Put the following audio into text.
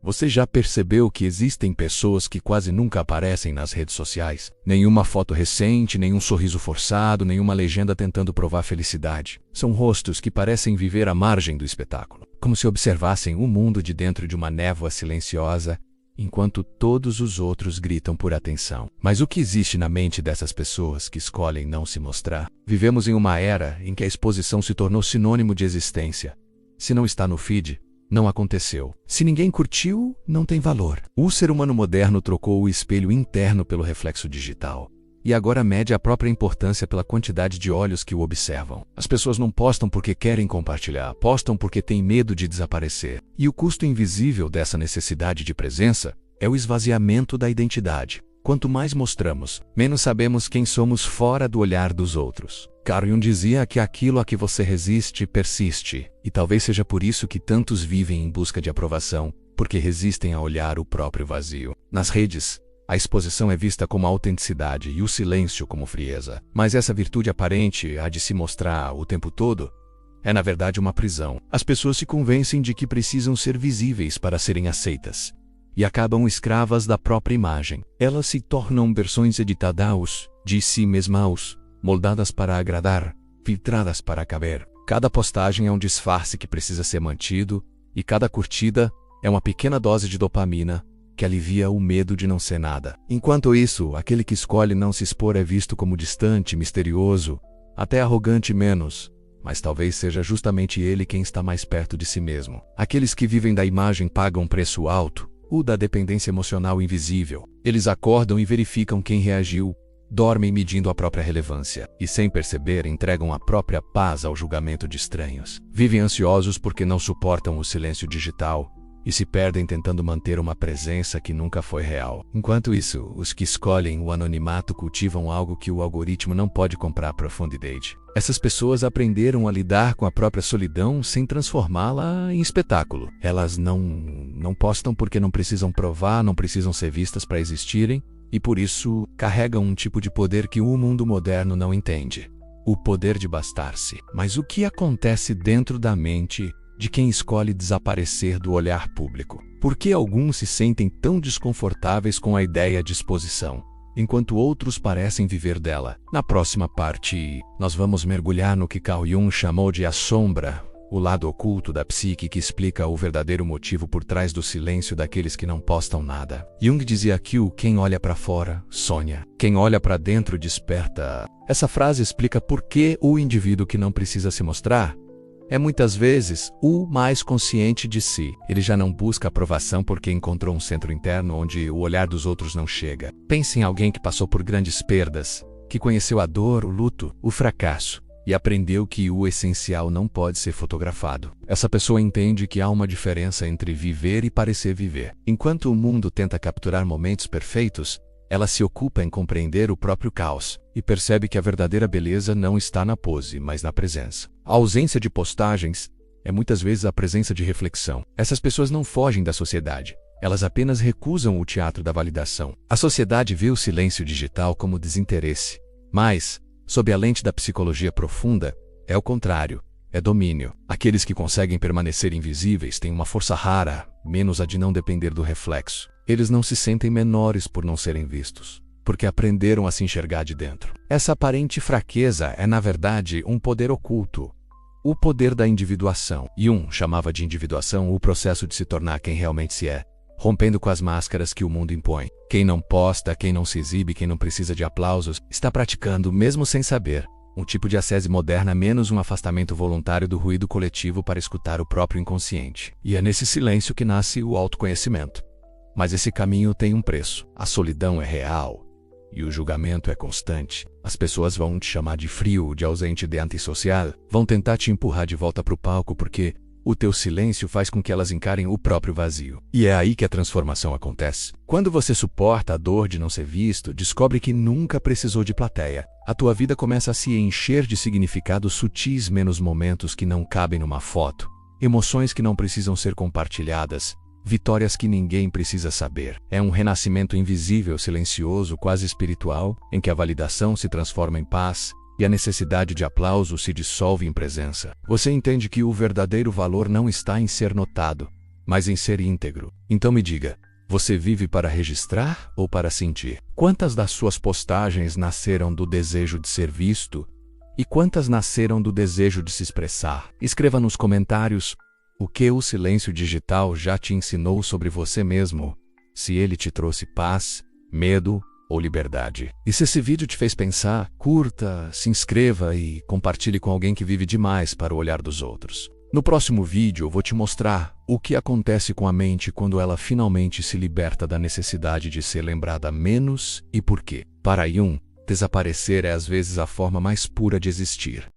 Você já percebeu que existem pessoas que quase nunca aparecem nas redes sociais? Nenhuma foto recente, nenhum sorriso forçado, nenhuma legenda tentando provar felicidade. São rostos que parecem viver à margem do espetáculo, como se observassem o mundo de dentro de uma névoa silenciosa, enquanto todos os outros gritam por atenção. Mas o que existe na mente dessas pessoas que escolhem não se mostrar? Vivemos em uma era em que a exposição se tornou sinônimo de existência. Se não está no feed, não aconteceu. Se ninguém curtiu, não tem valor. O ser humano moderno trocou o espelho interno pelo reflexo digital. E agora mede a própria importância pela quantidade de olhos que o observam. As pessoas não postam porque querem compartilhar, postam porque têm medo de desaparecer. E o custo invisível dessa necessidade de presença é o esvaziamento da identidade. Quanto mais mostramos, menos sabemos quem somos fora do olhar dos outros. Carl Jung dizia que aquilo a que você resiste, persiste. E talvez seja por isso que tantos vivem em busca de aprovação, porque resistem a olhar o próprio vazio. Nas redes, a exposição é vista como autenticidade e o silêncio como frieza. Mas essa virtude aparente, a de se mostrar o tempo todo, é na verdade uma prisão. As pessoas se convencem de que precisam ser visíveis para serem aceitas. E acabam escravas da própria imagem. Elas se tornam versões editadas de si mesmas, moldadas para agradar, filtradas para caber. Cada postagem é um disfarce que precisa ser mantido, e cada curtida é uma pequena dose de dopamina que alivia o medo de não ser nada. Enquanto isso, aquele que escolhe não se expor é visto como distante, misterioso, até arrogante menos, mas talvez seja justamente ele quem está mais perto de si mesmo. Aqueles que vivem da imagem pagam um preço alto, o da dependência emocional invisível. Eles acordam e verificam quem reagiu, dormem medindo a própria relevância, e sem perceber entregam a própria paz ao julgamento de estranhos. Vivem ansiosos porque não suportam o silêncio digital, e se perdem tentando manter uma presença que nunca foi real. Enquanto isso, os que escolhem o anonimato cultivam algo que o algoritmo não pode comprar: profundidade. Essas pessoas aprenderam a lidar com a própria solidão sem transformá-la em espetáculo. Elas não postam porque não precisam provar, não precisam ser vistas para existirem, e por isso carregam um tipo de poder que o mundo moderno não entende: o poder de bastar-se. Mas o que acontece dentro da mente de quem escolhe desaparecer do olhar público? Por que alguns se sentem tão desconfortáveis com a ideia de exposição, enquanto outros parecem viver dela? Na próxima parte, nós vamos mergulhar no que Carl Jung chamou de a sombra, o lado oculto da psique que explica o verdadeiro motivo por trás do silêncio daqueles que não postam nada. Jung dizia que quem olha para fora, sonha. Quem olha para dentro, desperta. Essa frase explica por que o indivíduo que não precisa se mostrar é muitas vezes o mais consciente de si. Ele já não busca aprovação porque encontrou um centro interno onde o olhar dos outros não chega. Pense em alguém que passou por grandes perdas, que conheceu a dor, o luto, o fracasso, e aprendeu que o essencial não pode ser fotografado. Essa pessoa entende que há uma diferença entre viver e parecer viver. Enquanto o mundo tenta capturar momentos perfeitos, ela se ocupa em compreender o próprio caos e percebe que a verdadeira beleza não está na pose, mas na presença. A ausência de postagens é muitas vezes a presença de reflexão. Essas pessoas não fogem da sociedade, elas apenas recusam o teatro da validação. A sociedade vê o silêncio digital como desinteresse, mas, sob a lente da psicologia profunda, é o contrário, é domínio. Aqueles que conseguem permanecer invisíveis têm uma força rara, menos a de não depender do reflexo. Eles não se sentem menores por não serem vistos, porque aprenderam a se enxergar de dentro. Essa aparente fraqueza é, na verdade, um poder oculto, o poder da individuação. Jung chamava de individuação o processo de se tornar quem realmente se é, rompendo com as máscaras que o mundo impõe. Quem não posta, quem não se exibe, quem não precisa de aplausos, está praticando, mesmo sem saber, um tipo de ascese moderna menos um afastamento voluntário do ruído coletivo para escutar o próprio inconsciente. E é nesse silêncio que nasce o autoconhecimento. Mas esse caminho tem um preço. A solidão é real e o julgamento é constante. As pessoas vão te chamar de frio, de ausente, de antissocial. Vão tentar te empurrar de volta para o palco porque o teu silêncio faz com que elas encarem o próprio vazio. E é aí que a transformação acontece. Quando você suporta a dor de não ser visto, descobre que nunca precisou de plateia. A tua vida começa a se encher de significados sutis, menos momentos que não cabem numa foto, emoções que não precisam ser compartilhadas, vitórias que ninguém precisa saber. É um renascimento invisível, silencioso, quase espiritual, em que a validação se transforma em paz e a necessidade de aplauso se dissolve em presença. Você entende que o verdadeiro valor não está em ser notado, mas em ser íntegro. Então me diga, você vive para registrar ou para sentir? Quantas das suas postagens nasceram do desejo de ser visto e quantas nasceram do desejo de se expressar? Escreva nos comentários o que o silêncio digital já te ensinou sobre você mesmo, se ele te trouxe paz, medo ou liberdade. E se esse vídeo te fez pensar, curta, se inscreva e compartilhe com alguém que vive demais para o olhar dos outros. No próximo vídeo eu vou te mostrar o que acontece com a mente quando ela finalmente se liberta da necessidade de ser lembrada menos e por quê. Para Jung, desaparecer é às vezes a forma mais pura de existir.